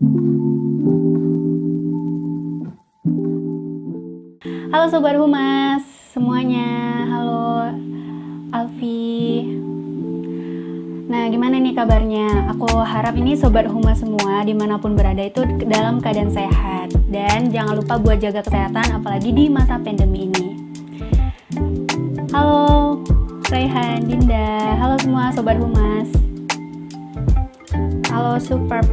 Halo Sobat Humas semuanya, halo Alfi. Nah gimana nih kabarnya? Aku harap ini Sobat Humas semua dimanapun berada itu dalam keadaan sehat. Dan jangan lupa buat jaga kesehatan apalagi di masa pandemi ini. Halo Raihan, Dinda, halo semua Sobat Humas. Halo Superb.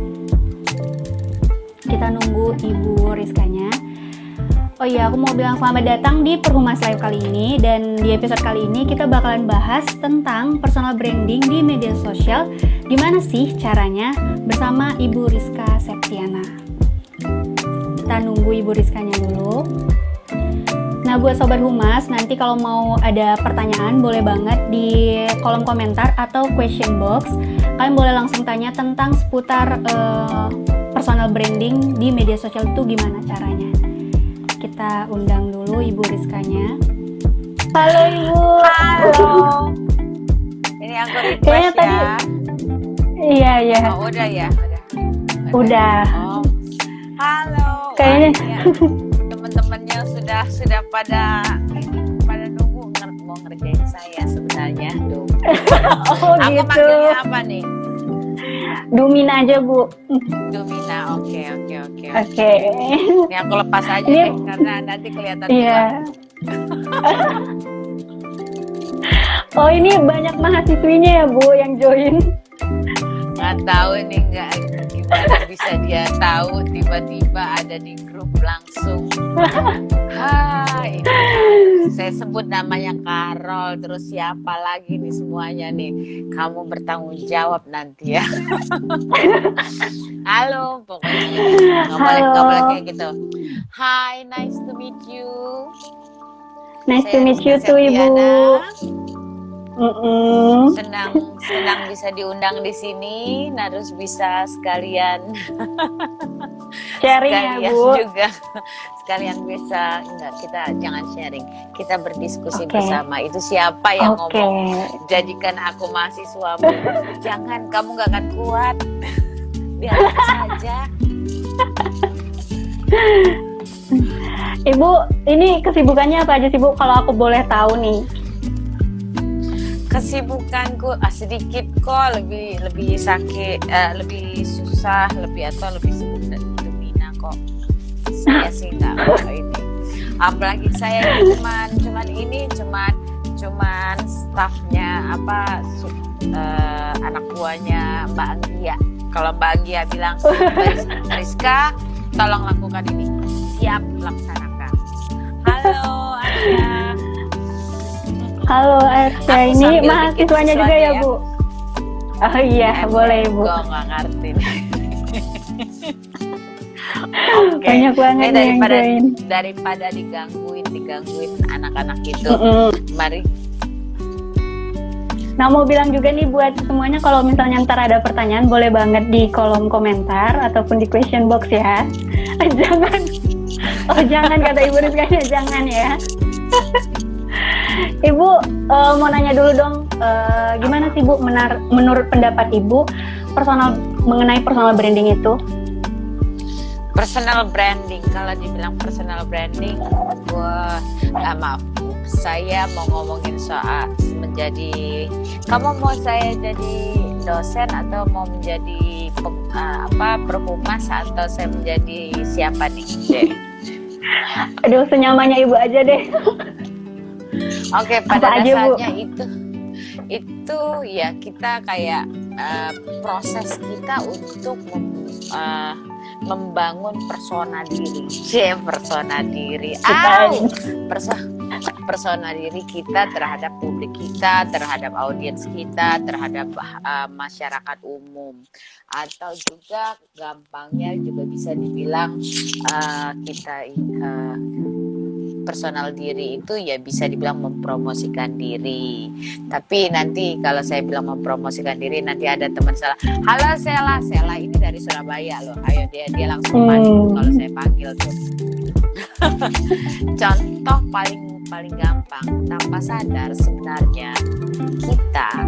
Kita nunggu Ibu Rizkanya. Oh iya, aku mau bilang selamat datang di Perhumas Live kali ini. Dan di episode kali ini kita bakalan bahas tentang personal branding di media sosial. Gimana sih caranya bersama Ibu Rizka Septiana. Kita nunggu Ibu Rizkanya dulu. Nah buat Sobat Humas, nanti kalau mau ada pertanyaan boleh banget di kolom komentar atau question box. Kalian boleh langsung tanya tentang seputar personal branding di media sosial itu gimana caranya. Kita undang dulu Ibu Rizkanya. Halo Ibu. Halo. Ini aku request ya. Iya. Oh, udah ya, Udah. Oh. Halo. Kayaknya ya, teman-temannya sudah pada nunggu mau ngerjain saya sebenarnya. Tuh. Oh aku gitu. manggilnya apa nih? Dumina aja Bu. Dumina. Oke. Oke. Ini aku lepas aja Ini, deh karena nanti kelihatan iya. Oh ini banyak mahasiswinya ya Bu yang join. Nggak tahu ini gimana bisa dia tahu tiba-tiba ada di grup langsung. Hai, saya sebut namanya Carol, terus siapa lagi nih semuanya nih. Kamu bertanggung jawab nanti ya. Halo, pokoknya nggak boleh kayak gitu. Hi, nice to meet you. Nice Saya to meet you too Ibu. Senang bisa diundang di sini, harus bisa sekalian Sharing ya Bu. juga sekalian bisa kita jangan sharing, kita berdiskusi bersama. Itu siapa yang ngomong jadikan aku mahasiswamu, jangan, kamu gak akan kuat, biar aku saja. Ibu ini kesibukannya apa aja sih Bu kalau aku boleh tahu nih? Kesibukanku sedikit kok, lebih sakit, lebih susah, lebih sibuk dari Dumina kok. Saya sih nggak ini. Apalagi saya cuman stafnya anak buahnya Mbak Anggia. Kalau Mbak Anggia bilang, Rizka, tolong lakukan ini, siap laksanakan. Halo Anggia. Halo Arsya, ini mahasiswanya juga ya Bu? Oh iya, boleh Bu. Gue nggak ngerti. Banyak banget yang join. Daripada digangguin anak-anak itu, mari. Nah mau bilang juga nih buat semuanya, kalau misalnya ntar ada pertanyaan boleh banget di kolom komentar ataupun di question box ya. Jangan kata Ibu Rizkanya, jangan ya. Ibu mau nanya dulu dong, gimana sih Bu menurut pendapat Ibu mengenai personal branding itu? Personal branding, kalau dibilang personal branding, saya mau ngomongin soal kamu mau saya jadi dosen atau mau menjadi perhumas atau saya menjadi siapa nih? Aduh, senyamannya Ibu aja deh. Oke, pada dasarnya itu ya kita kayak proses kita untuk membangun persona diri. Persona diri kita terhadap publik kita, terhadap audiens kita, terhadap masyarakat umum, atau juga gampangnya juga bisa dibilang kita personal diri itu ya bisa dibilang mempromosikan diri. Tapi nanti kalau saya bilang mempromosikan diri, nanti ada teman salah. Halo Sela ini dari Surabaya loh. Ayo dia langsung maju kalau saya panggil tuh. Contoh paling gampang, tanpa sadar sebenarnya kita,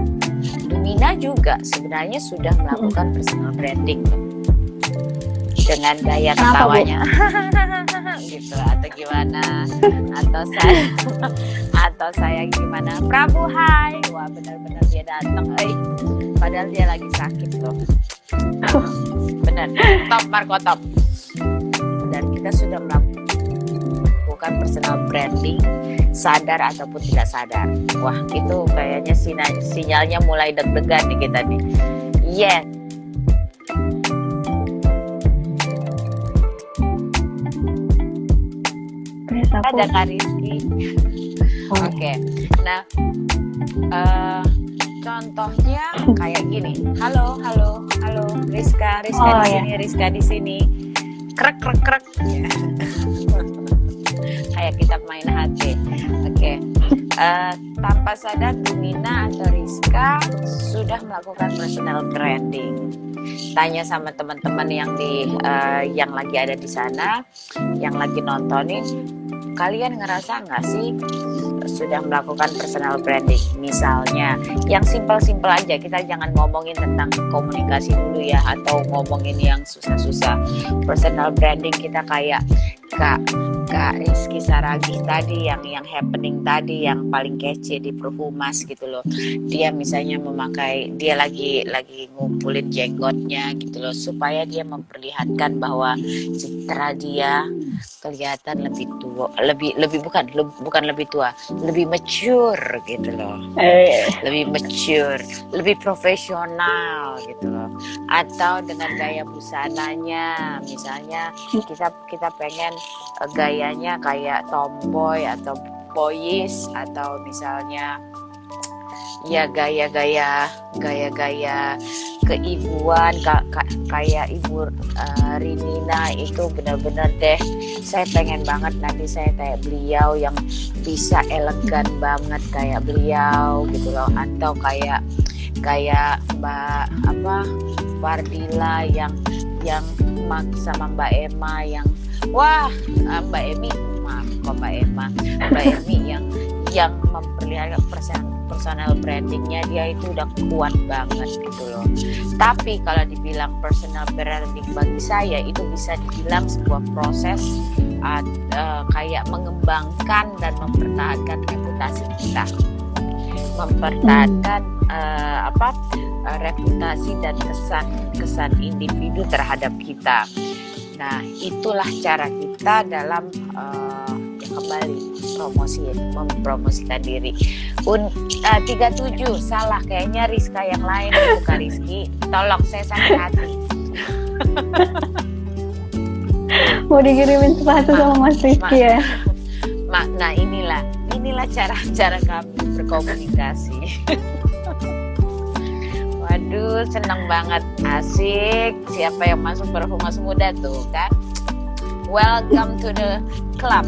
Dumina juga sebenarnya sudah melakukan personal branding loh. dengan gaya Kenapa, Bu? ketawanya gitu atau gimana, atau saya gimana, Prabu hai, wah benar-benar dia datang, padahal dia lagi sakit loh. Benar, top Marco, top. Dan kita sudah melakukan personal branding, sadar ataupun tidak sadar. Wah, itu kayaknya sinyalnya mulai deg-degan nih kita nih. Yes. Ada Kak Rizky. Oke. Nah, contohnya kayak gini. Halo, Rizka di sini, Rizka di sini. Krek. Kayak kita main HP. Oke. Tanpa sadar Dumina atau Rizka sudah melakukan personal branding. Tanya sama teman-teman yang lagi ada di sana, yang lagi nontonin, kalian ngerasa nggak sih sudah melakukan personal branding? Misalnya yang simpel-simpel aja, kita jangan ngomongin tentang komunikasi dulu ya, atau ngomongin yang susah-susah. Personal branding kita kayak Kak Rizky Saragih tadi, yang happening tadi, yang paling kece di Perhumas gitu loh. Dia misalnya dia lagi ngumpulin jenggotnya gitu loh, supaya dia memperlihatkan bahwa citra dia kelihatan lebih tua, bukan lebih tua, lebih mature gitu loh. Lebih mature, lebih profesional gitu loh. Atau dengan gaya busananya, misalnya kita pengen gayanya kayak tomboy atau boyish, atau misalnya ya gaya-gaya keibuan kayak Ibu Rinina itu benar-benar deh, saya pengen banget nanti saya kayak beliau, yang bisa elegan banget kayak beliau gitu loh. Atau kayak Mbak Fardila yang sama Mbak Emma yang Mbak Emi yang memperlihatkan personal brandingnya dia itu udah kuat banget gitu loh. Tapi kalau dibilang personal branding, bagi saya itu bisa dibilang sebuah proses kayak mengembangkan dan mempertahankan reputasi kita, mempertahankan reputasi dan kesan individu terhadap kita. Nah, itulah cara kita dalam kembali mempromosikan diri. 37 salah kayaknya Rizka yang lain itu Kak Rizky. Tolong, saya sakit hati. Mau dikirimin sepatu sama Mas Rizky ya? Nah inilah cara kami berkomunikasi. Waduh, senang banget, asik. Siapa yang masuk Perhumas Muda tuh kan? Welcome to the club.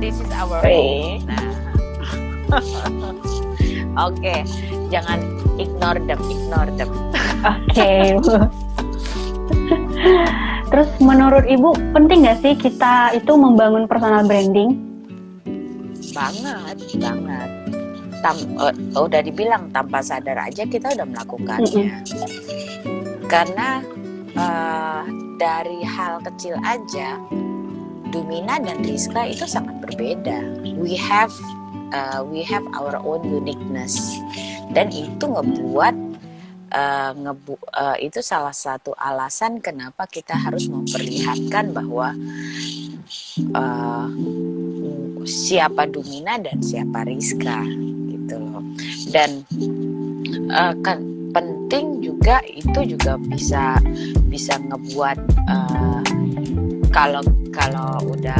This is our home. Nah. Oke, jangan ignore them. Oke. Terus menurut Ibu penting nggak sih kita itu membangun personal branding? Banget. Udah dibilang tanpa sadar aja kita udah melakukannya. Karena dari hal kecil aja, Dumina dan Rizka itu sangat berbeda. We have our own uniqueness, dan itu itu salah satu alasan kenapa kita harus memperlihatkan bahwa siapa Dumina dan siapa Rizka gitu loh. Dan kan penting juga, itu juga bisa ngebuat kalau udah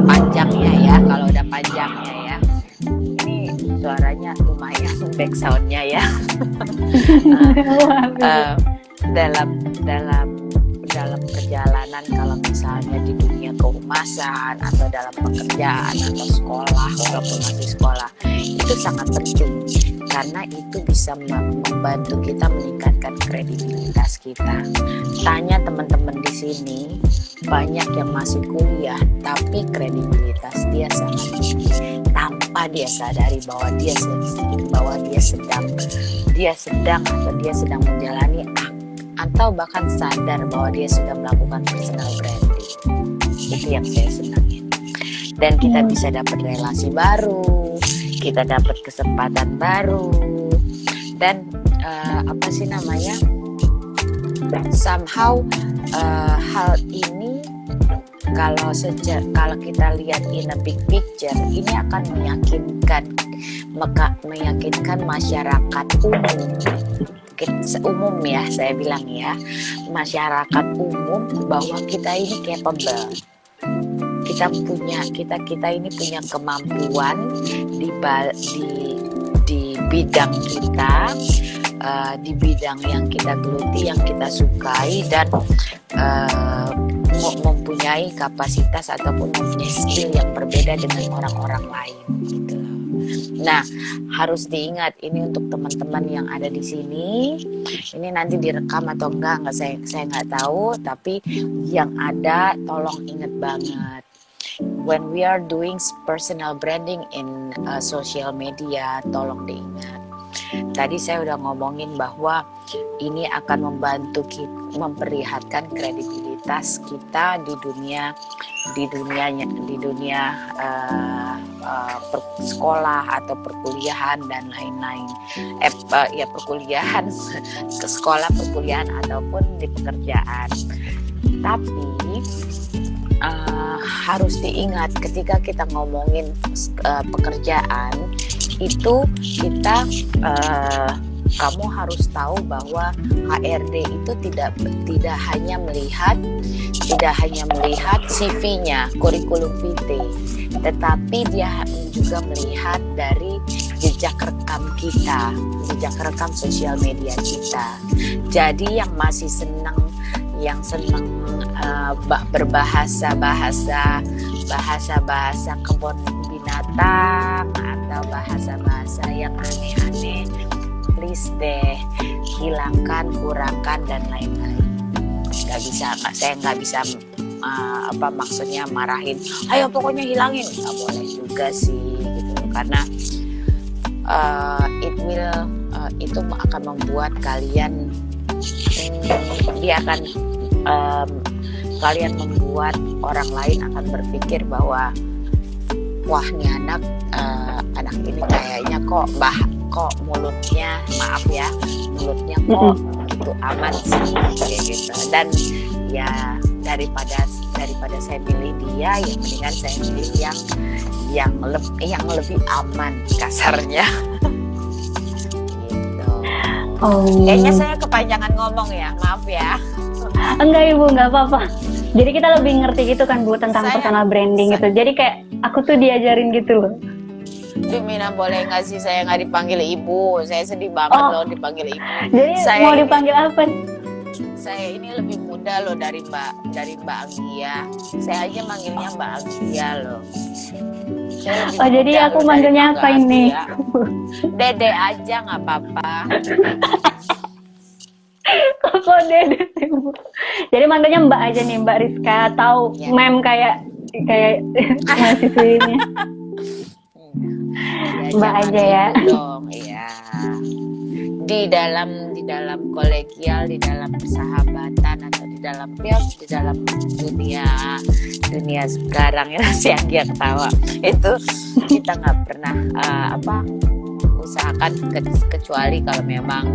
panjangnya ya, ini suaranya lumayan, back soundnya ya. dalam perjalanan, kalau misalnya di dunia kehumasan atau dalam pekerjaan atau sekolah, walaupun masih sekolah, itu sangat penting karena itu bisa membantu kita meningkatkan kredibilitas kita. Tanya teman-teman di sini, banyak yang masih kuliah tapi kredibilitas dia sangat tinggi tanpa dia sadari bahwa dia sedang menjalani atau bahkan sadar bahwa dia sudah melakukan personal branding. Itu yang saya senangin. Dan kita bisa dapat relasi baru, kita dapat kesempatan baru, dan somehow hal ini kalau kita lihat in a big picture, ini akan meyakinkan masyarakat umum ya, saya bilang ya, masyarakat umum bahwa kita ini capable. Kita ini punya kemampuan di bidang kita, di bidang yang kita geluti, yang kita sukai, dan mempunyai kapasitas ataupun mempunyai skill yang berbeda dengan orang-orang lain gitu. Nah, harus diingat ini untuk teman-teman yang ada di sini. Ini nanti direkam atau enggak saya nggak tahu, tapi yang ada tolong ingat banget. When we are doing personal branding in social media, tolong diingat. Tadi saya udah ngomongin bahwa ini akan membantu kita memperlihatkan kredibilitas kita di dunia sekolah atau perkuliahan dan lain-lain. Perkuliahan, ke sekolah, perkuliahan ataupun di pekerjaan. Tapi harus diingat ketika kita ngomongin pekerjaan itu kamu harus tahu bahwa HRD itu tidak hanya melihat CV-nya, kurikulum vitae, tetapi dia juga melihat dari jejak rekam kita, jejak rekam sosial media kita. Jadi yang masih senang berbahasa kebun binatang atau bahasa yang aneh-aneh, please deh hilangkan, kurangkan dan lain-lain. Saya nggak bisa maksudnya marahin, ayo pokoknya hilangin, nggak boleh juga sih gitu, karena itu akan membuat kalian kalian membuat orang lain akan berpikir bahwa wah nih anak ini kayaknya kok mulutnya kok gitu aman sih kayak gitu. Dan ya daripada saya pilih dia, ya mendingan saya pilih yang lebih aman kasarnya. Gitu. Kayaknya saya kepanjangan ngomong ya, maaf ya. Enggak Ibu, enggak apa-apa. Jadi kita lebih ngerti gitu kan Bu tentang personal branding gitu. Jadi kayak aku tuh diajarin gitu loh. Mina, boleh nggak sih saya nggak dipanggil Ibu? Saya sedih banget loh dipanggil Ibu. Jadi mau dipanggil apa? Saya ini lebih muda loh dari Mbak Anggia. Saya aja manggilnya Mbak Anggia loh. Jadi aku manggilnya apa ini? Dede aja nggak apa-apa. Kok Dede sih Bu? Jadi manggilnya Mbak aja nih, Mbak Rizka, atau ya. Mem kayak mahasiswinya. Mbak aja ya. Dong, ya. Di dalam kolegial, di dalam persahabatan atau di dalam dunia sekarang ya, si Anggia ketawa. Itu kita nggak pernah usahakan kecuali kalau memang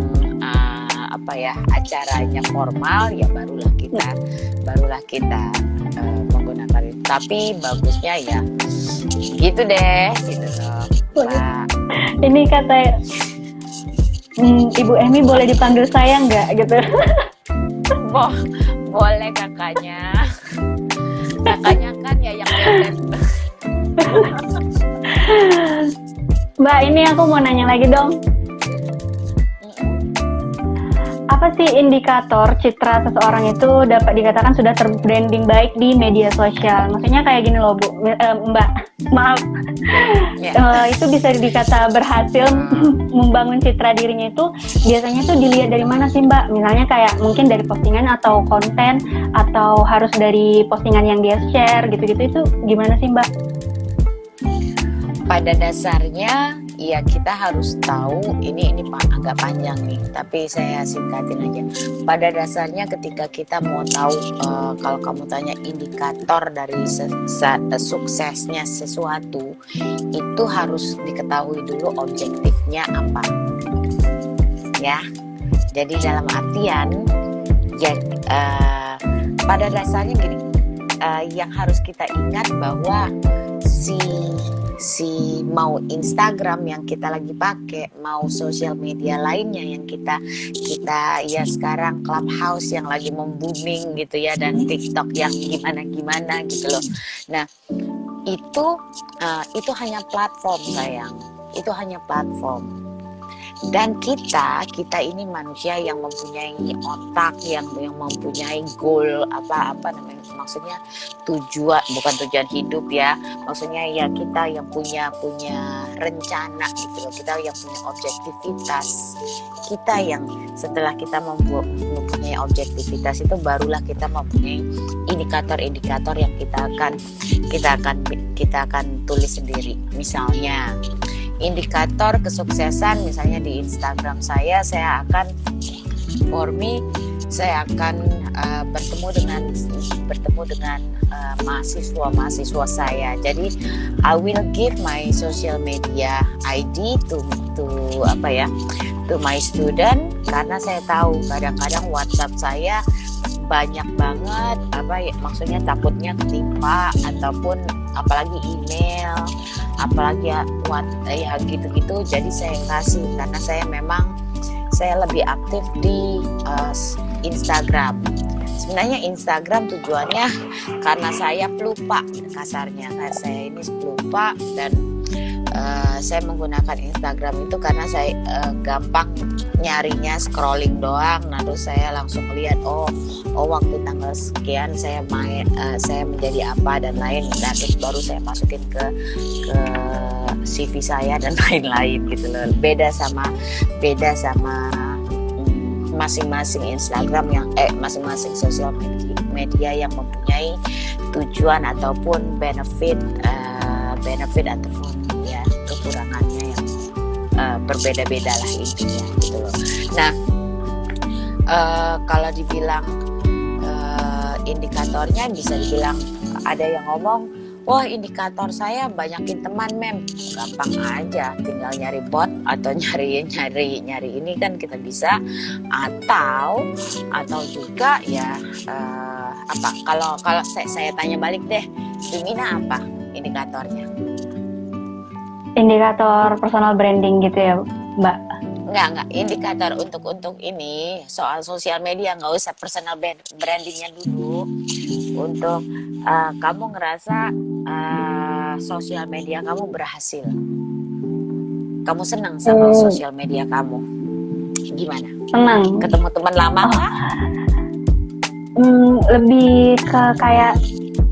acaranya formal, ya barulah kita menggunakan itu. Tapi bagusnya ya gitu deh gitu loh. Ini kata Ibu Emi boleh dipanggil saya nggak gitu? Boleh kakaknya kan ya yang bebek. Mbak, ini aku mau nanya lagi dong. Apa sih indikator citra seseorang itu dapat dikatakan sudah terbranding baik di media sosial? Maksudnya kayak gini loh Bu, Mbak, maaf. Itu bisa dikata berhasil membangun citra dirinya itu biasanya tuh dilihat dari mana sih Mbak? Misalnya kayak mungkin dari postingan atau konten, atau harus dari postingan yang dia share gitu-gitu, itu gimana sih Mbak? Pada dasarnya ya kita harus tahu ini agak panjang nih, tapi saya singkatin aja. Pada dasarnya ketika kita mau tahu, kalau kamu tanya indikator dari suksesnya sesuatu, itu harus diketahui dulu objektifnya apa, ya. Jadi dalam artian ya, pada dasarnya gini, yang harus kita ingat bahwa si mau Instagram yang kita lagi pakai, mau sosial media lainnya yang kita ya sekarang Clubhouse yang lagi booming gitu ya, dan TikTok yang gimana gitu loh. Nah, itu hanya platform sayang, itu hanya platform. Dan kita ini manusia yang mempunyai otak, yang mempunyai goal, apa namanya, maksudnya bukan tujuan hidup ya, maksudnya ya kita yang punya rencana gitu loh, kita yang punya objektivitas, kita yang setelah kita mempunyai objektivitas itu barulah kita mempunyai indikator-indikator yang kita akan tulis sendiri. Misalnya indikator kesuksesan, misalnya di Instagram saya akan bertemu dengan mahasiswa saya. Jadi I will give my social media ID to my student, karena saya tahu kadang-kadang WhatsApp saya banyak banget maksudnya takutnya ketimpa, ataupun apalagi email, apalagi ya gitu-gitu. Jadi saya kasih, karena saya lebih aktif di Instagram. Sebenarnya Instagram tujuannya karena saya pelupa, kasarnya saya ini pelupa, dan saya menggunakan Instagram itu karena saya gampang nyarinya, scrolling doang. Nah, terus saya langsung lihat oh waktu tanggal sekian saya menjadi apa dan lain. Nah, terus baru saya masukin ke CV saya dan lain-lain gitu loh. Beda sama masing-masing Instagram masing-masing sosial media yang mempunyai tujuan ataupun benefit ataupun ya kekurangannya yang berbeda-beda lah intinya gitu loh. Nah, kalau dibilang indikatornya bisa dibilang, ada yang ngomong, wah indikator saya banyakin teman gampang aja, tinggal nyari bot atau nyari ini kan kita bisa, atau juga ya kalau saya tanya balik deh, Dumina apa indikatornya? Indikator personal branding gitu ya, Mbak? Enggak, indikator untuk ini soal sosial media, nggak usah personal brandingnya dulu. Untuk kamu ngerasa sosial media kamu berhasil, kamu senang sama sosial media kamu, gimana? Senang. Ketemu teman lama kah? Lebih ke kayak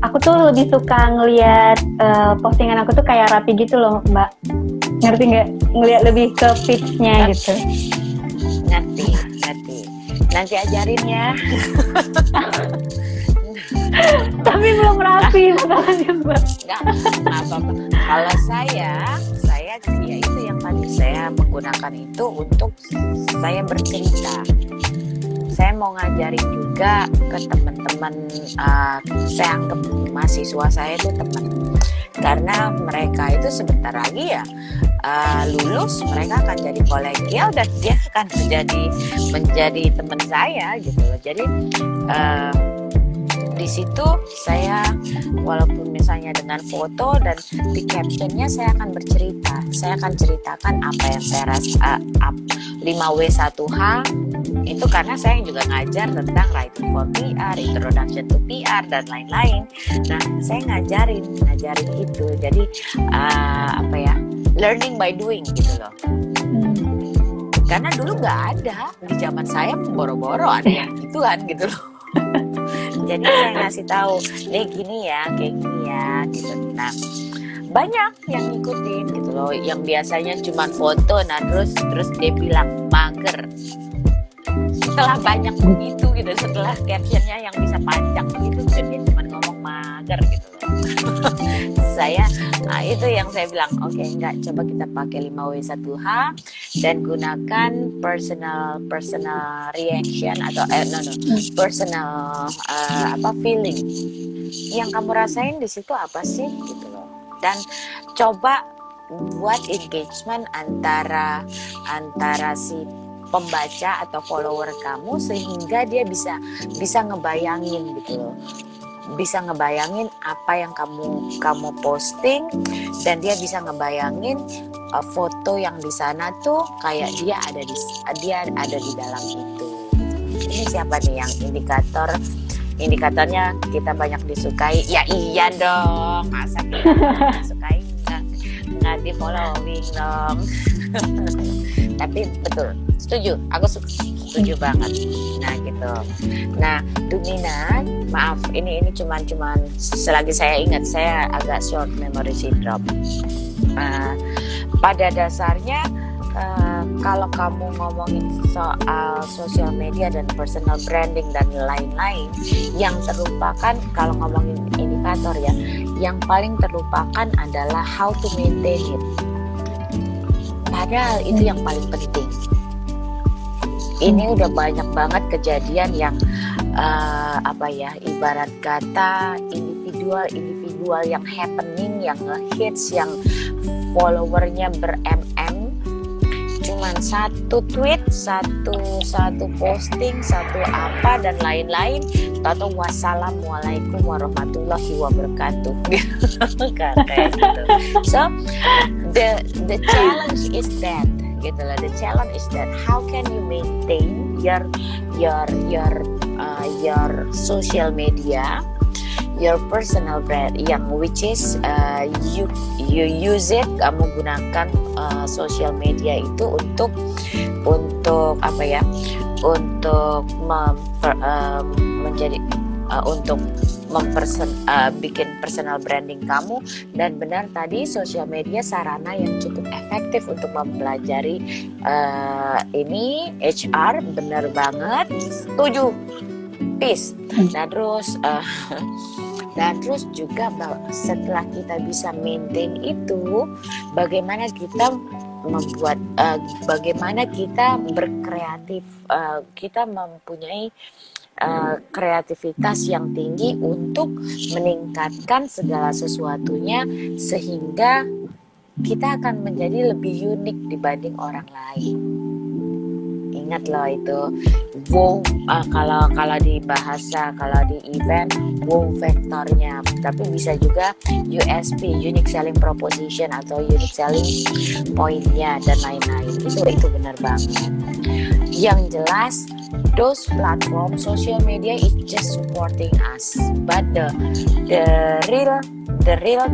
aku tuh lebih suka ngelihat postingan aku tuh kayak rapi gitu loh, Mbak. Ngerti nggak? Ngelihat lebih ke feeds-nya gitu. Ngerti. Nanti ajarin ya. Tapi belum rapi masalahnya, Mbak. Nggak apa-apa. Kalau saya ya itu yang tadi saya menggunakan itu untuk saya bercerita. Saya mau ngajarin juga ke teman-teman, saya anggap mahasiswa saya itu teman, karena mereka itu sebentar lagi ya lulus, mereka akan jadi kolegial dan dia akan menjadi teman saya gitu loh. Jadi di situ saya walaupun misalnya dengan foto dan di captionnya saya akan bercerita, saya akan ceritakan apa yang saya rasa 5W1H itu, karena saya juga ngajar tentang writing for PR, introduction to PR dan lain-lain. Nah, saya ngajarin itu. Jadi learning by doing gitu loh. Karena dulu nggak ada, di zaman saya boro-boro ada yang gituan gitu loh. Jadi saya ngasih tahu, gini ya, kayak gini ya gitu. Nah, banyak yang ngikutin gitu loh, yang biasanya cuma foto, nah terus dia bilang mager. Setelah banyak begitu gitu, setelah captionnya yang bisa panjang gitu, dia cuma ngomong mager gitu loh. Saya Nah, itu yang saya bilang, oke, enggak, coba kita pakai 5W1H dan gunakan personal reaction atau personal feeling. Yang kamu rasain di situ apa sih gitu loh. Dan coba buat engagement antara si pembaca atau follower kamu sehingga dia bisa ngebayangin gitu loh. Bisa ngebayangin apa yang kamu posting dan dia bisa ngebayangin foto yang di sana tuh kayak dia ada di dalam itu. Ini siapa nih yang indikatornya kita banyak disukai? Ya iya dong, masa kita disukai nggak di following dong. Tapi betul, aku setuju banget. Nah gitu. Nah Dumina, maaf ini cuman selagi saya ingat, saya agak short memory syndrome. Pada dasarnya kalau kamu ngomongin soal social media dan personal branding dan lain-lain, yang terlupakan kalau ngomongin indikator ya, yang paling terlupakan adalah how to maintain it. Padahal itu yang paling penting. Ini udah banyak banget kejadian yang ibarat kata individual yang happening, yang ngehits, yang followernya ber-mm, cuman satu tweet, satu posting, satu apa dan lain-lain, atau wassalamualaikum warahmatullahi wabarakatuh kayak gitu. So the challenge is that gitu lah. The challenge is that how can you maintain your social media, your personal brand, yang which is you use it, kamu gunakan social media itu untuk bikin personal branding kamu. Dan benar tadi, social media sarana yang cukup efektif untuk mempelajari ini HR, benar banget, setuju, peace. Dan terus juga setelah kita bisa maintain itu, bagaimana kita berkreatif, kita mempunyai kreativitas yang tinggi untuk meningkatkan segala sesuatunya sehingga kita akan menjadi lebih unik dibanding orang lain. Ingat loh itu wow, kalau di bahasa, kalau di event, wow vektornya, tapi bisa juga USP, unique selling proposition, atau unique selling pointnya dan lain-lain. Itu benar banget. Yang jelas, those platform social media is just supporting us, but the real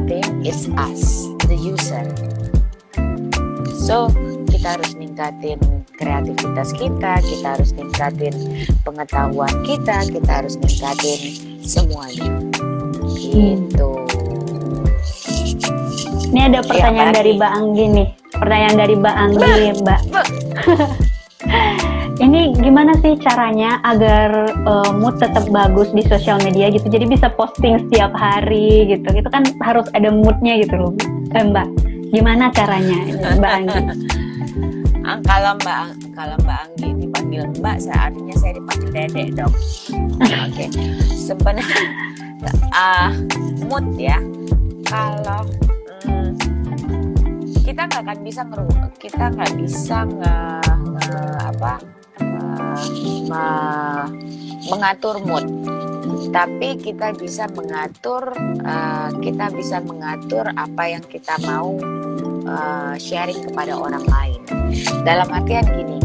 thing is us, the user. So kita harus ningkatin kreativitas kita harus ningkatin pengetahuan kita harus ningkatin semuanya. Gitu. Ini ada pertanyaan dari Mbak Anggi nih. Pertanyaan dari Mbak Anggi, Mbak. Ini gimana sih caranya agar mood tetap bagus di sosial media gitu? Jadi bisa posting setiap hari gitu. Itu kan harus ada moodnya gitu loh, Mbak. Gimana caranya, Mbak Anggi? Kalau Mbak Anggi dipanggil Mbak, artinya saya dipanggil Dedek dong. Oke. Sebenarnya mood ya. Kalau kita nggak bisa mengatur mood, tapi kita bisa mengatur apa yang kita mau sharing kepada orang lain. Dalam artian gini,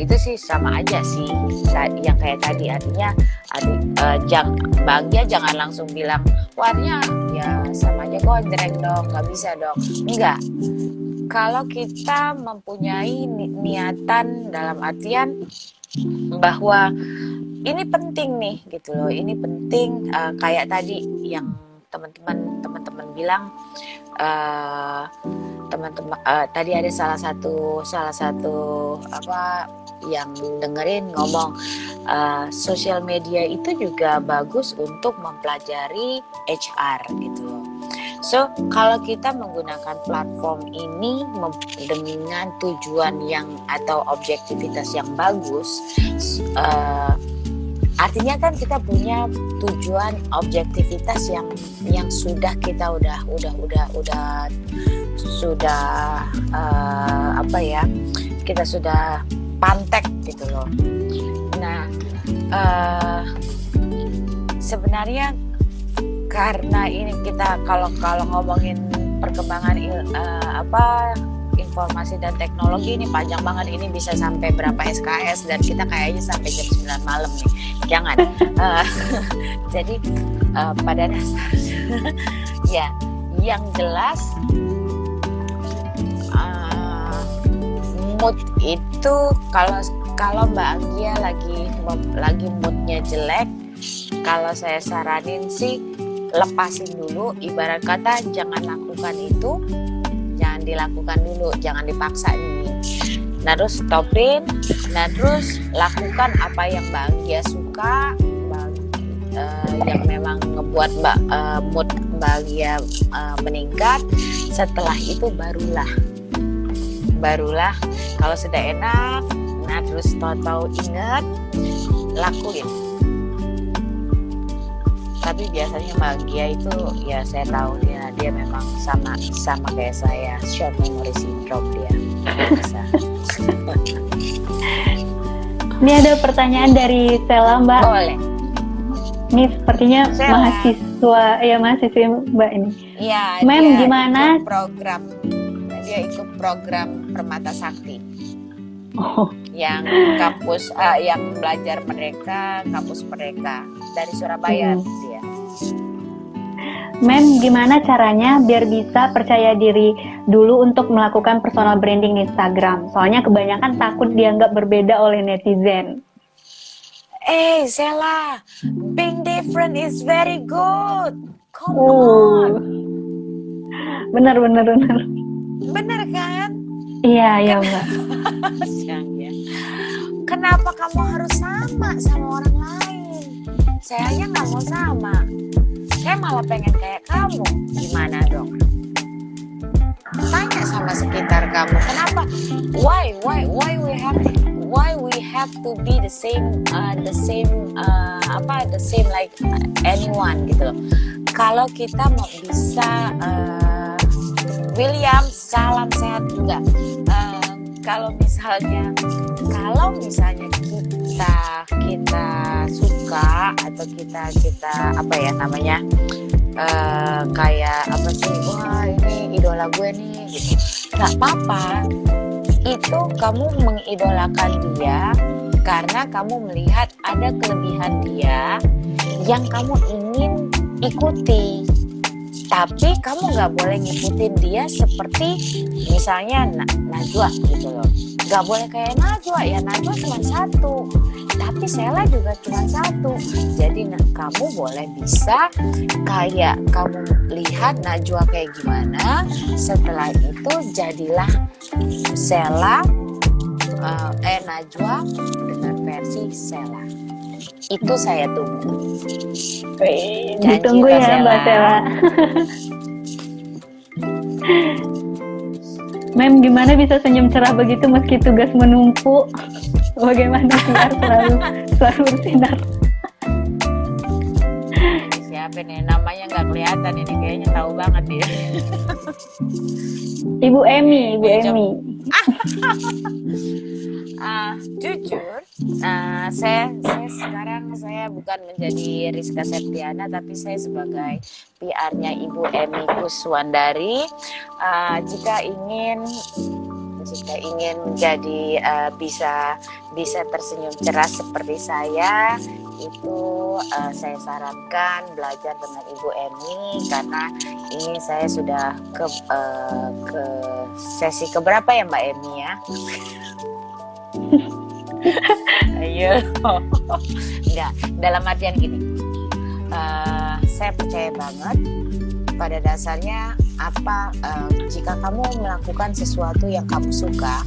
itu sih sama aja sih yang kayak tadi, artinya jangan langsung bilang warnanya ya sama aja gondreng dong, nggak bisa dong. Enggak. Kalau kita mempunyai niatan dalam artian bahwa ini penting nih gitu loh, ini penting, kayak tadi yang teman-teman bilang, tadi ada salah satu yang dengerin ngomong, sosial media itu juga bagus untuk mempelajari HR gitu loh. So kalau kita menggunakan platform ini dengan tujuan yang atau objektivitas yang bagus, artinya kan kita punya tujuan objektivitas yang sudah kita kita sudah pantek gitu loh. Nah, sebenarnya karena ini kita kalau ngomongin perkembangan informasi dan teknologi ini panjang banget, ini bisa sampai berapa SKS dan kita kayaknya sampai jam 9 malam nih. Jangan. Jadi pada dasarnya ya yang jelas mood itu kalau Mbak Anggia lagi moodnya jelek, kalau saya saranin sih lepasin dulu, ibarat kata jangan lakukan itu, jangan dilakukan dulu, jangan dipaksa nih. Nah terus stopin, nah terus lakukan apa yang Mbak Anggia suka, yang memang ngebuat mood Mbak Anggia meningkat. Setelah itu barulah kalau sudah enak, nah terus tahu ingat lakuin. Tapi biasanya Mbak Anggia itu ya saya tahu dia memang sama kayak saya, short memory syndrome dia. Ini ada pertanyaan dari Stella, Mbak. Boleh. Ini sepertinya Stella. mahasiswi Mbak ini. Iya. Mem, gimana? Dia ikut program Permata Sakti. Oh. Yang kampus yang belajar kampus mereka dari Surabaya dia. Mem, gimana caranya biar bisa percaya diri dulu untuk melakukan personal branding di Instagram? Soalnya kebanyakan takut dianggap berbeda oleh netizen. Zella, being different is very good. Come on. Benar. Bener kan? Iya Mbak. Ya. Kenapa kamu harus sama orang lain? Saya aja nggak mau sama. Saya malah pengen kayak kamu. Gimana dong? Tanya sama sekitar kamu. Kenapa? Why we have to be the same like anyone gitu loh. Kalau kita mau bisa William, salam sehat juga. Kalau misalnya kita suka atau kita kayak apa sih, wah ini idola gue nih gitu, nggak apa-apa. Itu kamu mengidolakan dia karena kamu melihat ada kelebihan dia yang kamu ingin ikuti. Tapi kamu nggak boleh ngikutin dia seperti misalnya Najwa gitu loh. Nggak boleh kayak Najwa, ya Najwa cuma satu, tapi Sela juga cuma satu. Jadi kamu boleh bisa kayak kamu lihat Najwa kayak gimana, setelah itu jadilah Sela Najwa dengan versi Sela. Itu saya tunggu. Ditunggu ya Mbak Sela. Mem, gimana bisa senyum cerah begitu meski tugas menumpuk? Bagaimana biar selalu bersinar? Siapa nih? Namanya nggak kelihatan ini, kayaknya tahu banget dia. Ibu Emi. Jujur, saya sekarang bukan menjadi Rizka Septiana, tapi saya sebagai PR-nya Ibu Emi Kuswandari. Jika ingin menjadi bisa tersenyum cerah seperti saya, itu saya sarankan belajar dengan Ibu Emi, karena ini saya sudah ke sesi keberapa ya Mbak Emi ya? Ayo. Enggak, dalam artian gini, saya percaya banget pada dasarnya jika kamu melakukan sesuatu yang kamu suka,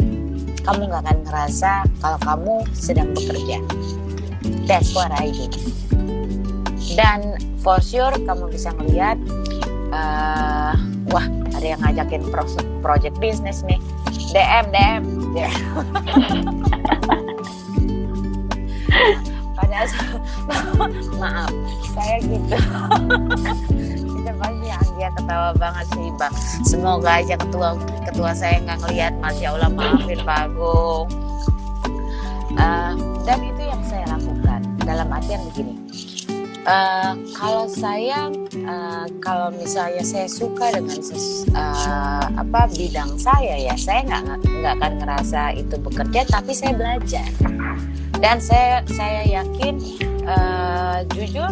kamu nggak akan ngerasa kalau kamu sedang bekerja. That's what I do. Dan for sure kamu bisa melihat wah ada yang ngajakin project bisnis nih, DM. Padahal maaf saya gitu. Kita pasti Anggia ketawa banget sih Bang. Semoga aja ketua saya nggak ngelihat, Masya Allah, maafin Pak Agung. Dan itu yang saya lakukan dalam artian begini. Kalau saya kalau misalnya saya suka dengan bidang saya, ya saya nggak akan ngerasa itu bekerja, tapi saya belajar. Dan saya yakin, jujur,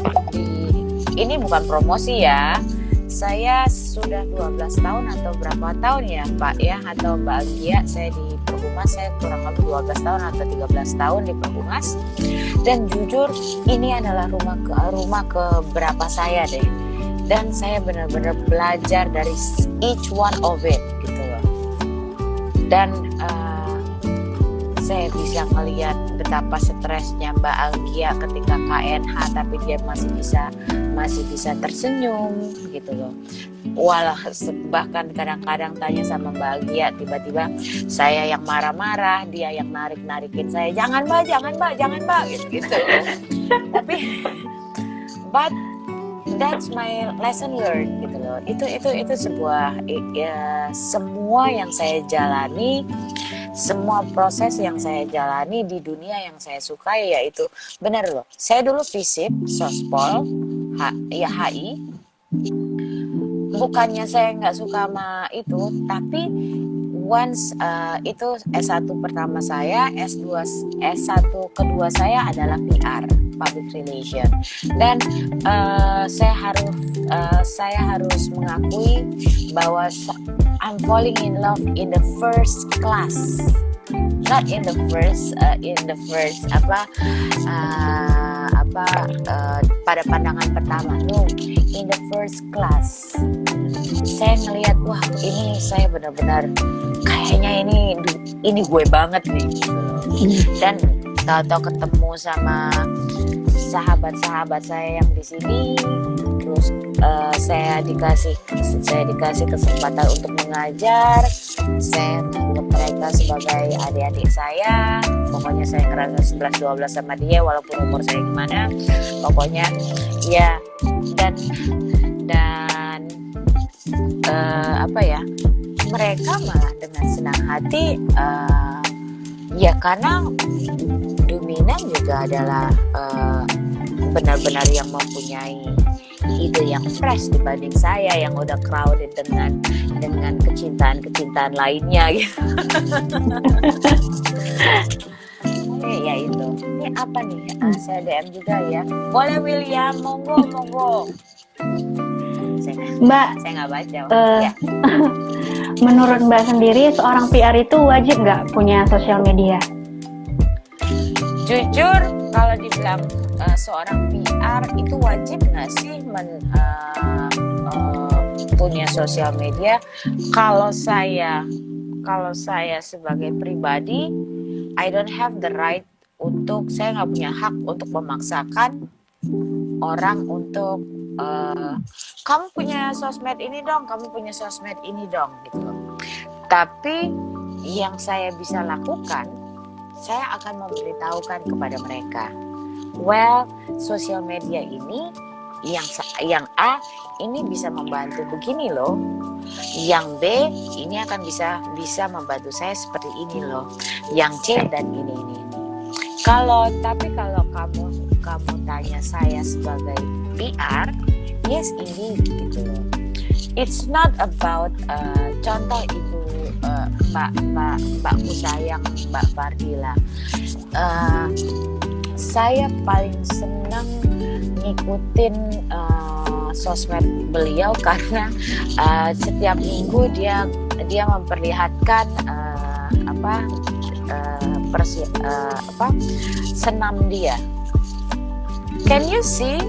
ini bukan promosi ya. Saya sudah 12 tahun atau berapa tahun ya Pak ya, atau Mbak Anggia, saya di Perhumas, saya kurang lebih 12 tahun atau 13 tahun di Perhumas. Dan jujur ini adalah rumah ke berapa saya deh. Dan saya benar-benar belajar dari each one of it gitu loh. Dan saya bisa melihat betapa stresnya Mbak Anggia ketika KNH, tapi dia masih bisa tersenyum gitu loh. Bahkan kadang-kadang tanya sama Mbak Anggia, tiba-tiba saya yang marah-marah, dia yang narik-narikin saya, jangan mbak gitu. Tapi but that's my lesson learned gitu loh. Itu sebuah semua yang saya jalani, semua proses yang saya jalani di dunia yang saya sukai, yaitu benar loh. Saya dulu FISIP, Sospol, HI. Bukannya saya nggak suka sama itu, tapi once itu S1 pertama saya, S1 kedua saya adalah PR, Public Relation. Dan saya harus mengakui bahwa I'm falling in love in the first class, not in the first pada pandangan pertama, no, in the first class. Saya ngelihat, wah ini saya benar-benar kayaknya ini gue banget nih. Dan tahu-tahu ketemu sama sahabat-sahabat saya yang di sini, terus saya dikasih kesempatan untuk mengajar. Saya menganggap mereka sebagai adik-adik saya. Pokoknya saya ngerasa 11-12 sama dia walaupun umur saya gimana. Pokoknya ya, dan mereka malah dengan senang hati, ya karena Dumina juga adalah benar-benar yang mempunyai ide yang fresh dibanding saya yang udah crowded dengan kecintaan lainnya gitu. Ya itu. Ini apa nih? Saya DM juga ya. Boleh William, monggo. Mbak, saya nggak baca. Ya. Menurut Mbak sendiri, seorang PR itu wajib nggak punya sosial media? Jujur, kalau dibilang seorang PR itu wajib nggak sih punya sosial media? Kalau saya sebagai pribadi, I don't have the right saya nggak punya hak untuk memaksakan orang untuk kamu punya sosmed ini dong, gitu. Tapi yang saya bisa lakukan, saya akan memberitahukan kepada mereka, well, sosial media ini yang A ini bisa membantu begini loh, yang B ini akan bisa membantu saya seperti ini loh, yang C dan ini. Kalau kamu tanya saya sebagai PR, yes indeed gitu loh. It's not about contoh ibu mbakku sayang, Mbak Fardila. Saya paling senang ngikutin sosmed beliau karena setiap minggu dia memperlihatkan senam dia. Can you see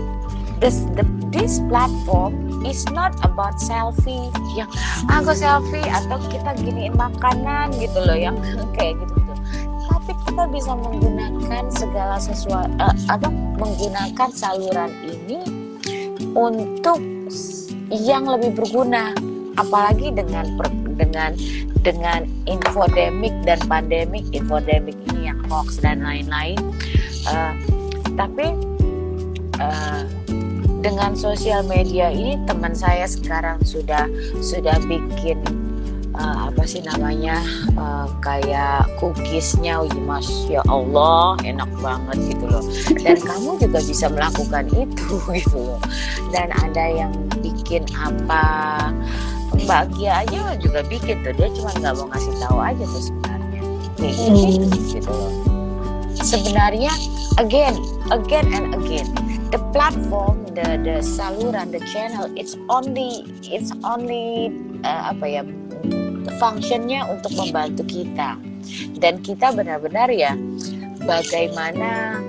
this platform is not about selfie yang aku selfie atau kita giniin makanan gitu loh yang kayak gitu. Tapi kita bisa menggunakan segala sesuatu menggunakan saluran ini untuk yang lebih berguna, apalagi dengan infodemik dan pandemik. Infodemik ini yang hoax dan lain-lain. Tapi dengan sosial media ini, teman saya sekarang sudah bikin apa sih namanya, kayak cookiesnya, masya Allah enak banget gitu loh. Dan kamu juga bisa melakukan itu gitu loh. Dan ada yang bikin apa, Mbak Gia aja juga bikin tuh, dia cuma nggak mau ngasih tahu aja tuh sebenarnya gitu loh. Sebenarnya again and again, the platform, the saluran, the channel, it's only apa ya, functionnya untuk membantu kita. Dan kita benar-benar ya, bagaimana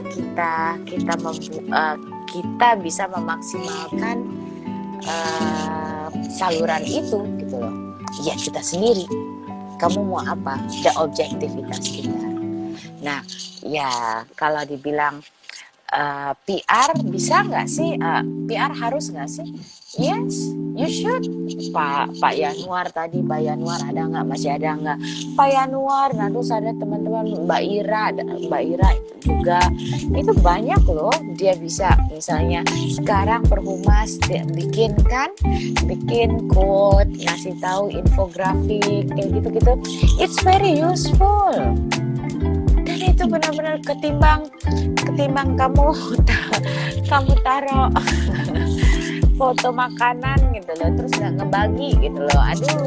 kita bisa memaksimalkan saluran itu gitu loh. Ya kita sendiri, kamu mau apa, the objektivitas kita. Nah ya, kalau dibilang PR bisa nggak sih, PR harus nggak sih? Yes, you should. Pak Yanuar tadi, Pak Yanuar ada nggak? Masih ada nggak? Pak Yanuar, nah terus ada teman-teman Mbak Ira juga, itu banyak loh. Dia bisa misalnya sekarang Perhumas bikin quote, ngasih tahu infografik kayak gitu-gitu. It's very useful. Dan itu benar-benar ketimbang kamu taruh foto makanan gitu loh, terus nggak ngebagi gitu loh, aduh.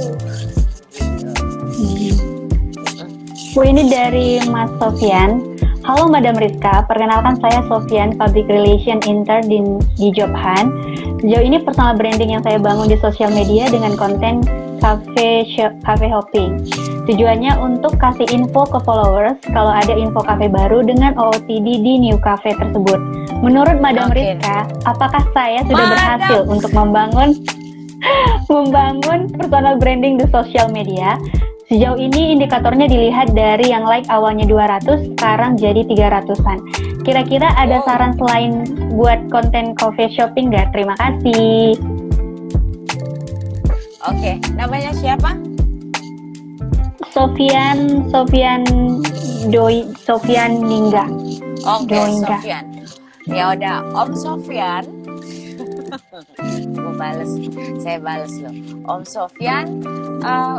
Bu, ini dari Mas Sofian. Halo Madam Rizka, perkenalkan saya Sofian, Public Relation Intern di Jobhan. Sejauh ini personal branding yang saya bangun di sosial media dengan konten cafe hopping. Tujuannya untuk kasih info ke followers kalau ada info cafe baru dengan OOTD di new cafe tersebut. Menurut Madam Rizka, apakah saya sudah berhasil untuk membangun personal branding di sosial media? Sejauh ini indikatornya dilihat dari yang like awalnya 200, sekarang jadi 300-an. Kira-kira ada saran selain buat konten coffee shopping nggak? Terima kasih. Oke, namanya siapa? Sofian Ningga. Oke, Sofian. Ya udah, Om Sofian. Saya balas loh. Om Sofian,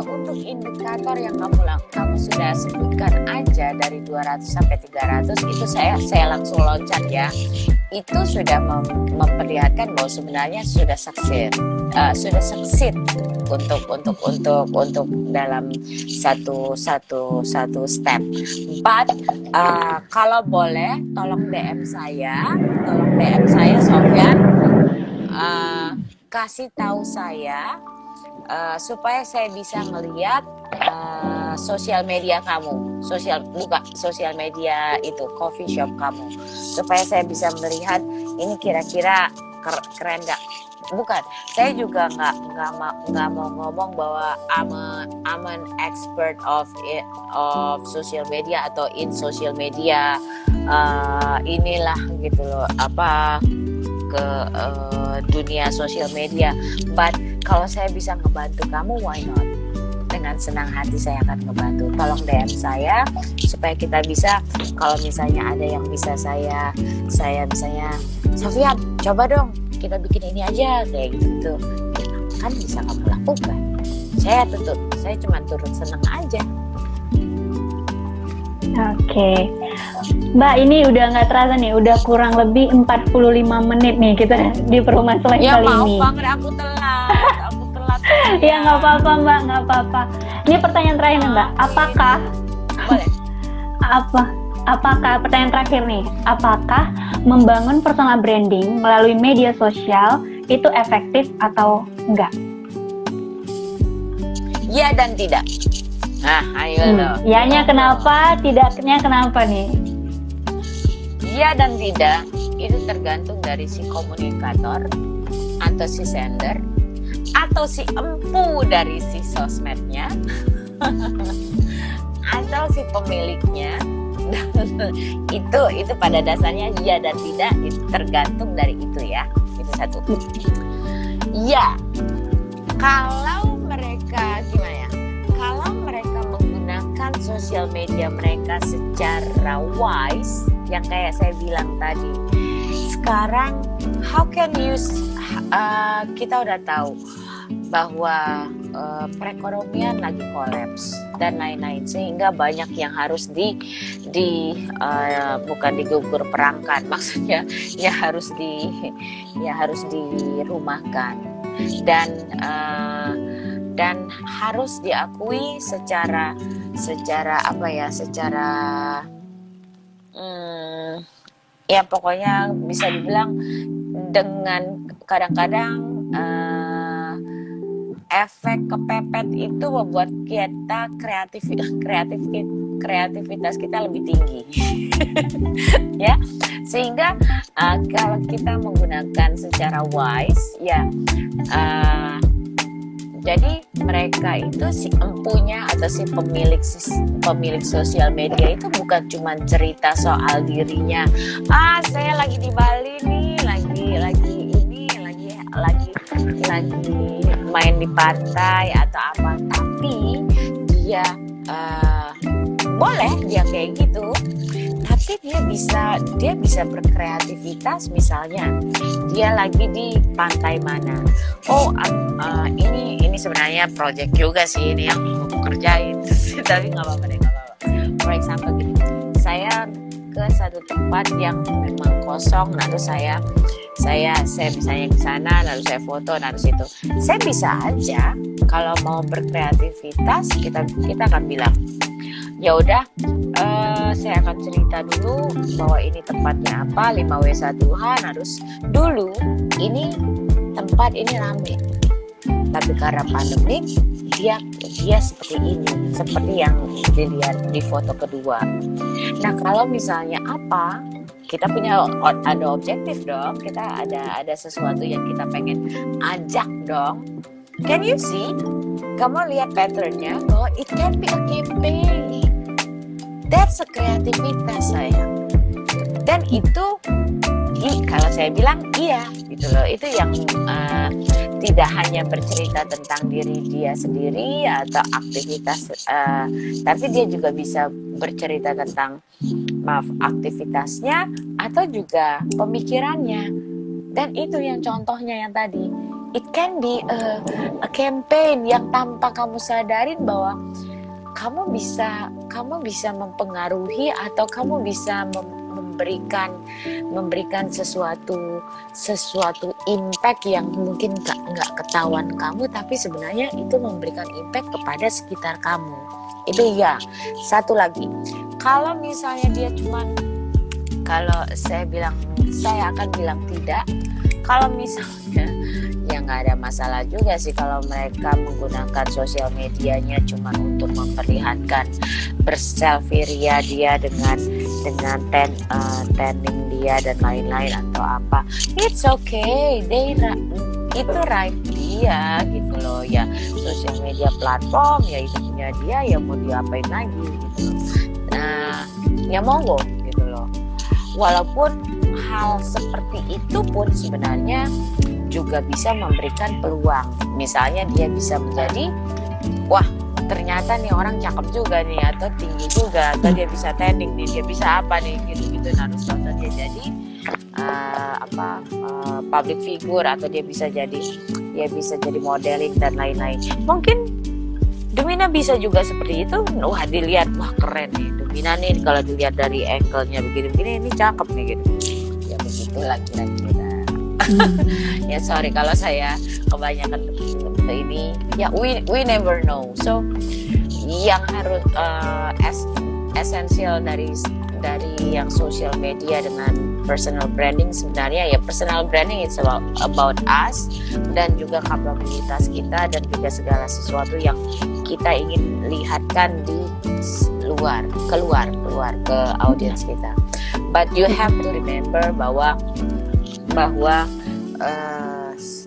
untuk indikator yang kamu sudah sebutkan aja dari 200 sampai 300 itu saya langsung loncat ya. Itu sudah memperlihatkan bahwa sebenarnya sudah succeed untuk dalam satu step. But kalau boleh tolong DM saya Sofian, kasih tahu saya supaya saya bisa melihat sosial media kamu, sosial media itu coffee shop kamu, supaya saya bisa melihat ini kira-kira keren nggak. Bukan, saya juga nggak mau ngomong bahwa I'm an expert of social media atau in social media, inilah gitu loh, apa ke dunia sosial media. But kalau saya bisa ngebantu kamu, why not? Dengan senang hati saya akan ngebantu. Tolong DM saya supaya kita bisa, kalau misalnya ada yang bisa saya misalnya, Sofian coba dong kita bikin ini aja kayak gitu, kan bisa kamu lakukan. Saya cuma turut senang aja. Oke. Mbak, ini udah nggak terasa nih, udah kurang lebih 45 menit nih kita di Perhumas Live ya, kali ini. Ya maaf banget, aku telat. Ya nggak apa-apa Mbak, nggak apa-apa. Ini pertanyaan terakhir nih Mbak, apakah boleh? Apakah pertanyaan terakhir nih, apakah membangun personal branding melalui media sosial itu efektif atau enggak? Ya dan tidak. Nah, ayo loh. Yanya kenapa, tidaknya kenapa nih? Ya dan tidak, itu tergantung dari si komunikator atau si sender atau si empu dari si sosmednya atau si pemiliknya. itu pada dasarnya ya dan tidak, itu tergantung dari itu ya. Itu satu. Ya, kalau mereka gimana ya? Kalau mereka menggunakan sosial media mereka secara wise, yang kayak saya bilang tadi, sekarang how can kita udah tahu bahwa perekonomian lagi kolaps dan lain-lain, sehingga banyak yang harus bukan digugur perangkan, maksudnya harus dirumahkan dan harus diakui secara ya pokoknya bisa dibilang dengan kadang-kadang efek kepepet itu membuat kita kreativitas kita lebih tinggi. Ya, sehingga kalau kita menggunakan secara wise, ya jadi mereka itu si empunya atau si pemilik sosial media itu bukan cuma cerita soal dirinya. Saya lagi di Bali nih, lagi main di pantai atau apa, tapi dia boleh dia kayak gitu, tapi dia bisa berkreativitas. Misalnya dia lagi di pantai mana, ini sebenarnya project juga sih ini yang aku kerjain tapi nggak apa-apa. For example gini, saya ke satu tempat yang memang kosong, lalu saya misalnya ke sana, lalu saya foto, lalu situ. Saya bisa aja kalau mau berkreativitas, kita akan bilang, ya udah, saya akan cerita dulu bahwa ini tempatnya apa, 5W1H, harus dulu ini tempat ini rame, tapi karena pandemi dia seperti ini, seperti yang dilihat di foto kedua. Nah, kalau misalnya apa, kita ada objektif dong, kita ada sesuatu yang kita pengen ajak dong. Can you see? Kamu lihat patternnya bahwa it can be a campaign. That's a kreativitas, sayang. Dan itu kalau saya bilang iya gitu loh, itu yang tidak hanya bercerita tentang diri dia sendiri atau aktivitas, tapi dia juga bisa bercerita tentang aktivitasnya atau juga pemikirannya. Dan itu yang contohnya yang tadi, it can be a campaign yang tanpa kamu sadarin bahwa kamu bisa mempengaruhi atau kamu bisa memberikan sesuatu impact yang mungkin nggak ketahuan kamu, tapi sebenarnya itu memberikan impact kepada sekitar kamu. Itu ya. Satu lagi, kalau misalnya dia saya akan bilang tidak. Kalau misalnya ya nggak ada masalah juga sih kalau mereka menggunakan sosial medianya cuma untuk memperlihatkan berselfie dia dengan tanning dia dan lain-lain atau apa. It's okay, itu right dia gitu loh ya. Sosial media platform ya itu punya dia, ya mau diapain lagi gitu loh. Nah, ya monggo gitu loh. Walaupun hal seperti itu pun sebenarnya juga bisa memberikan peluang. Misalnya dia bisa menjadi, wah ternyata nih orang cakep juga nih, atau tinggi juga, atau dia bisa tanning nih, dia bisa apa nih gitu-gitu. Nah, terus atau dia jadi public figure, atau dia bisa jadi modeling dan lain-lain. Mungkin Dumina bisa juga seperti itu. Wah, dilihat, wah keren nih Dumina nih, kalau dilihat dari angle-nya begini-begini, ini cakep nih gitu. Ya begitulah kira-kira. Ya sorry kalau saya kebanyakan ini. Ya we never know. So yang harus esensial dari yang social media dengan personal branding, sebenarnya ya personal branding it's about us, dan juga kapabilitas kita, dan juga segala sesuatu yang kita ingin lihatkan di keluar ke audiens kita. But you have to remember bahwa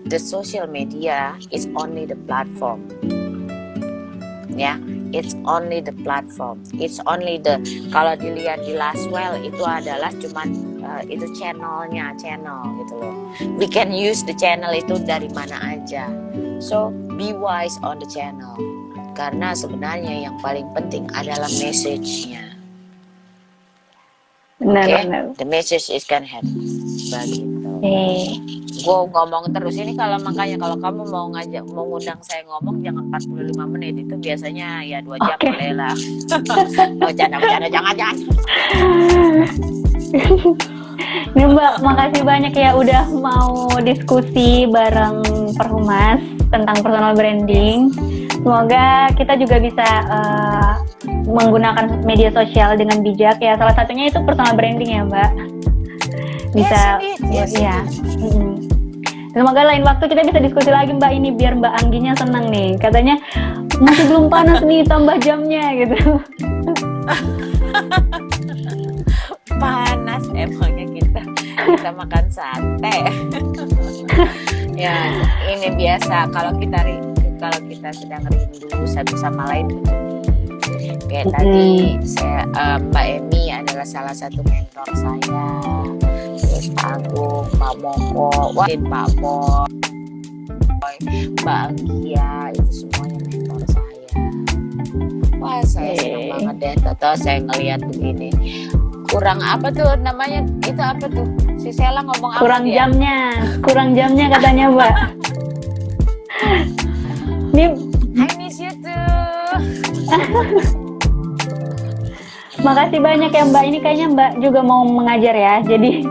the social media is only the platform. Ya, it's only the platform, it's only the, kalau dilihat di Laswell itu adalah cuman itu channel gitu loh. We can use the channel itu dari mana aja. So be wise on the channel, karena sebenarnya yang paling penting adalah message-nya. Benar. The message is can have begitu. Gue ngomong terus ini, kalau makanya kalau kamu mau ngundang saya ngomong jangan 45 menit, itu biasanya ya 2 jam boleh lah. Bercanda jangan. Nih Mbak, makasih banyak ya udah mau diskusi bareng Perhumas tentang personal branding. Semoga kita juga bisa menggunakan media sosial dengan bijak ya. Salah satunya itu personal branding ya Mbak. Bisa yes, ya. Semoga lain waktu kita bisa diskusi lagi Mbak ini, biar Mbak Angginya senang nih. Katanya masih belum panas nih, tambah jamnya gitu. Panas emangnya kita makan sate. Ya ini biasa kalau kita sedang rindu satu sama lain. Kayak tadi saya Mbak Emi adalah salah satu mentor saya. Terus Pak Agung, Pak Moko, Pak Boy, Mbak Anggia, itu semuanya mentor saya. Wah saya senang banget deh, toto saya ngelihat begini. Kurang apa tuh namanya, itu apa tuh? Si Sela ngomong apa dia? Kurang jamnya katanya Mbak. I miss you too. Makasih banyak ya Mbak. Ini kayaknya Mbak juga mau mengajar ya, jadi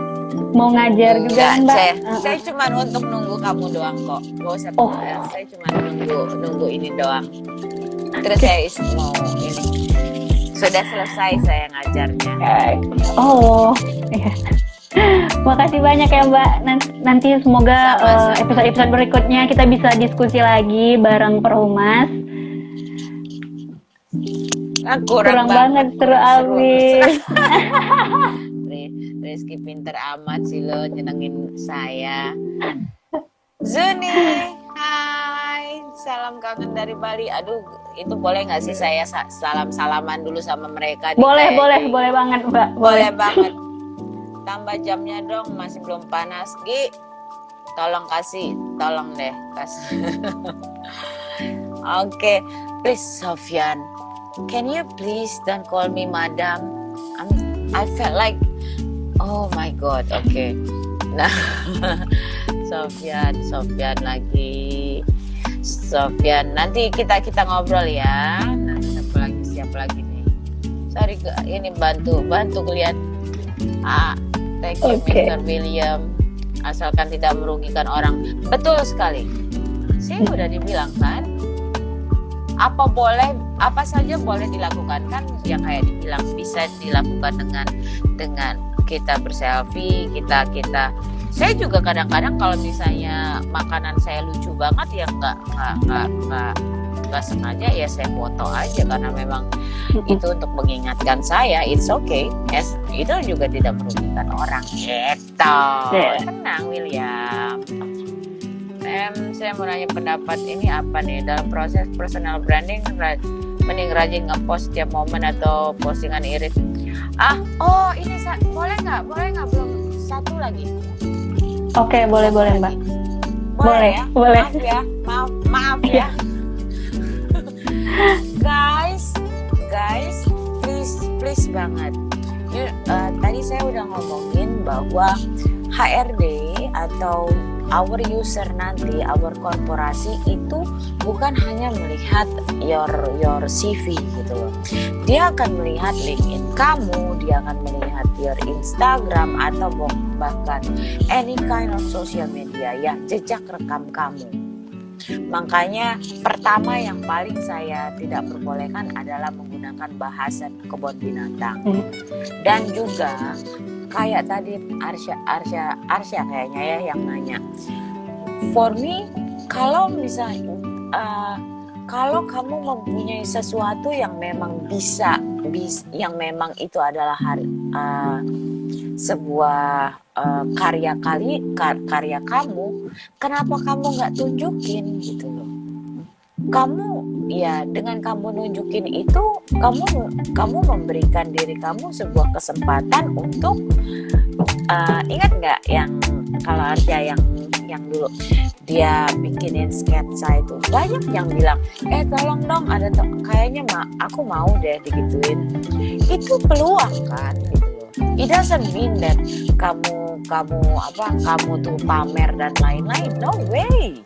mau ngajar juga Mbak. Saya cuma untuk nunggu kamu doang kok. Gak usah. Saya cuma nunggu ini doang. Terus saya mau ini. Sudah selesai saya ngajarnya. Makasih banyak ya Mbak. Nanti semoga episode-episode berikutnya kita bisa diskusi lagi bareng Perhumas. Kurang banget seru abis. Rizky pinter amat sih lo nyenengin saya. Zuni, hai, salam kangen dari Bali. Aduh, itu boleh nggak sih saya salaman dulu sama mereka? Boleh banget Mbak. Boleh banget. Tambah jamnya dong, masih belum panas. Gi, tolong deh kasih. Oke, please Sofyan, can you please don't call me madam? I felt like, oh my god, okay. Nah, Sofyan lagi. Sofyan, nanti kita ngobrol ya. Nanti siapa lagi nih? Sorry, ini bantu lihat. Thank you, Mr. William. Asalkan tidak merugikan orang. Betul sekali. Saya udah dibilang kan, apa saja boleh dilakukan kan, yang kayak dibilang bisa dilakukan dengan kita berselfie, kita saya juga kadang-kadang kalau misalnya makanan saya lucu banget ya nggak sengaja ya saya foto aja, karena memang itu untuk mengingatkan saya. It's okay, yes, itu juga tidak merugikan orang gitu. Tenang William. Saya mau nanya pendapat ini apa nih, dalam proses personal branding mending rajin ngepost setiap momen atau postingan irit? Ini boleh nggak belum satu lagi. Oke, boleh Mbak. Boleh. Maaf ya. guys, please banget. Tadi saya udah ngomongin bahwa HRD atau our user nanti, our korporasi itu bukan hanya melihat your CV gitu loh. Dia akan melihat LinkedIn kamu, dia akan melihat your Instagram atau bahkan any kind of social media ya, jejak rekam kamu. Makanya pertama yang paling saya tidak perbolehkan adalah menggunakan bahasa kebun binatang. Dan juga kayak tadi Arsya kayaknya ya yang nanya. For me, kalau misalnya kalau kamu mempunyai sesuatu yang memang yang memang itu adalah sebuah karya kamu, kenapa kamu nggak tunjukin gitu loh? ya dengan kamu nunjukin itu, kamu memberikan diri kamu sebuah kesempatan untuk ingat nggak yang kalau Arja yang dulu dia bikinin sketsa itu, banyak yang bilang tolong dong ada kayaknya aku mau deh digituin. Itu peluang kan gitu loh. It doesn't mean that kamu tuh pamer dan lain-lain. No way.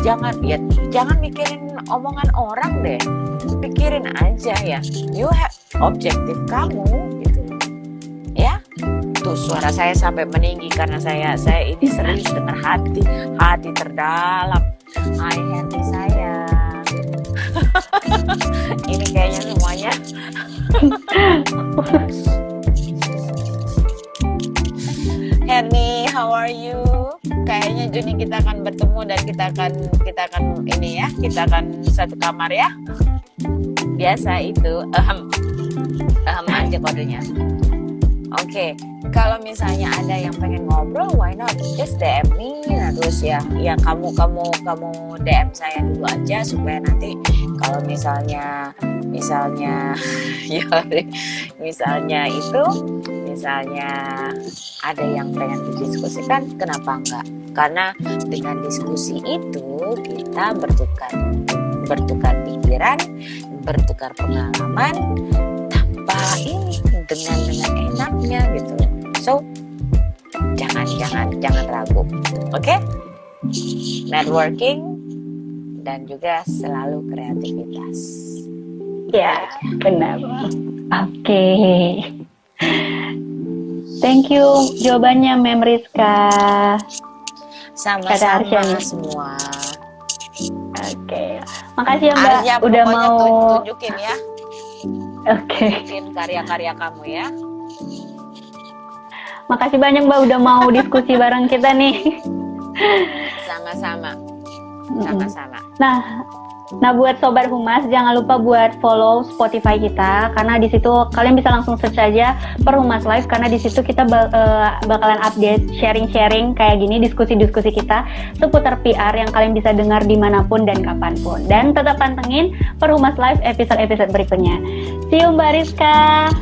Jangan mikirin omongan orang deh. Pikirin aja ya. You have objektif kamu gitu. Ya. Tuh suara saya sampai meninggi karena saya ini serius dengar hati terdalam. Hai Henry sayang. Ini kayaknya semuanya. Henry, how are you? Kayaknya Juni kita akan bertemu dan kita akan ini ya, kita akan satu kamar ya. Biasa itu aja kodenya. Oke, kalau misalnya ada yang pengen ngobrol, why not just DM me. Nah terus ya kamu DM saya dulu aja supaya nanti kalau misalnya ada yang pengen didiskusikan, kenapa enggak? Karena dengan diskusi itu kita bertukar pikiran, bertukar pengalaman tanpa ini dengan enaknya gitu. So jangan ragu, oke? Networking dan juga selalu kreativitas. Ya, benar. Oke. Thank you jawabannya Mem Rizka. Sama-sama semua. Oke. Makasih ya Mbak Arya, udah pokoknya mau tunjukin ya. Oke. Tunjukin karya-karya kamu ya. Makasih banyak Mbak udah mau diskusi bareng kita nih. Sama-sama. Nah buat Sobat Humas jangan lupa buat follow Spotify kita karena di situ kalian bisa langsung search aja Perhumas Live karena di situ kita bakalan update sharing-sharing kayak gini diskusi-diskusi kita seputar PR yang kalian bisa dengar dimanapun dan kapanpun. Dan tetap pantengin Perhumas Live episode-episode berikutnya. See you Mbak Rizka.